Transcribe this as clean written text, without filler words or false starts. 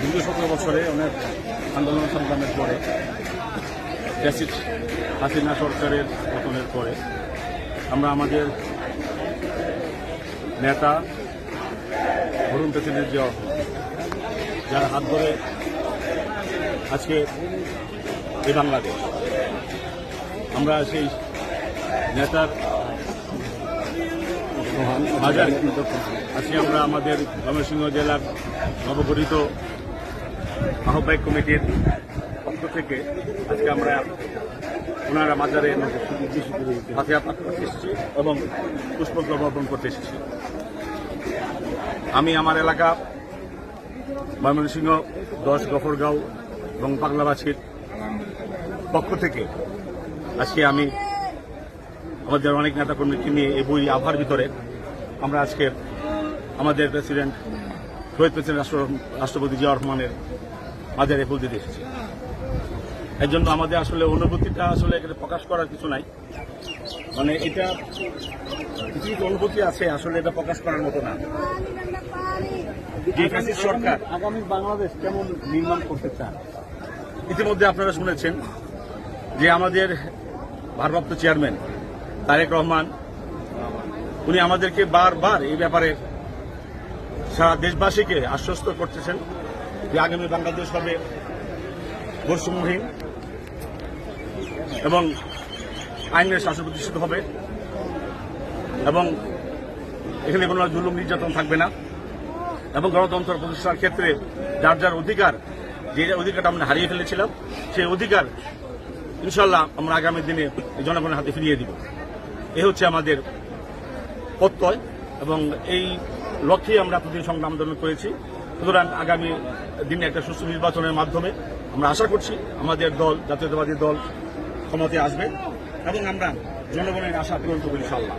দীর্ঘ 17 বছরে অনেক আন্দোলন সংগ্রামের পরে ফ্যাসিস্ট হাসিনা সরকারের পতনের পরে আমরা আমাদের নেতা অরুণ প্রেসিডেন্ট যার হাত ধরে আজকে এই বাংলাদেশ, আমরা সেই নেতার বাজারে আজকে আমরা আমাদের ময়মনসিংহ জেলার নবগঠিত আহ্বায়ক কমিটির পক্ষ থেকে আজকে আমরা ওনারা মাজারে হাতে করতে এসেছি এবং পুষ্পদ্রব্য অর্পণ করতে এসেছি। আমি আমার এলাকা ময়মনসিংহ 10 গফরগাঁও এবং পাগলাবাসীর পক্ষ থেকে আজকে আমি আমাদের অনেক নেতাকর্মীকে নিয়ে এই বই আভার ভিতরে আমরা আজকে আমাদের প্রেসিডেন্ট শহীদ প্রেসিডেন্ট রাষ্ট্রপতি জিয়াউর রহমানের মাজারে ফুল দিতে এসেছি। এর জন্য আমাদের আসলে অনুভূতিটা আসলে এখানে প্রকাশ করার কিছু নাই, মানে এটা কিছু অনুভূতি আছে, আসলে এটা প্রকাশ করার মতো না। যে ফ্যাসিস্ট সরকার আগামী বাংলাদেশ কেমন নির্মাণ করতে চান? ইতিমধ্যে আপনারা শুনেছেন যে আমাদের ভারপ্রাপ্ত চেয়ারম্যান তারেক রহমান উনি আমাদেরকে বারবার এই ব্যাপারে সারা দেশবাসীকে আশ্বস্ত করতেছেন যে আগামী বাংলাদেশ হবে বৈষম্যহীন এবং আইনের শাসন প্রতিষ্ঠিত হবে এবং এখানে কোনো জুলুম নির্যাতন থাকবে না এবং গণতন্ত্র প্রতিষ্ঠার ক্ষেত্রে যার যার অধিকার, যে অধিকারটা আমরা হারিয়ে ফেলেছিলাম, সেই অধিকার ইনশাল্লাহ আমরা আগামী দিনে জনগণের হাতে ফিরিয়ে দিব। এ হচ্ছে আমাদের প্রত্যয় এবং এই লক্ষ্যেই আমরা প্রতিদিন সংগ্রাম আন্দোলন করেছি। সুতরাং আগামী দিনে একটা সুষ্ঠু নির্বাচনের মাধ্যমে আমরা আশা করছি আমাদের দল, জাতীয়তাবাদী দল ক্ষমতায় আসবে এবং আমরা জনগণের আশা পূরণ করব ইনশাআল্লাহ।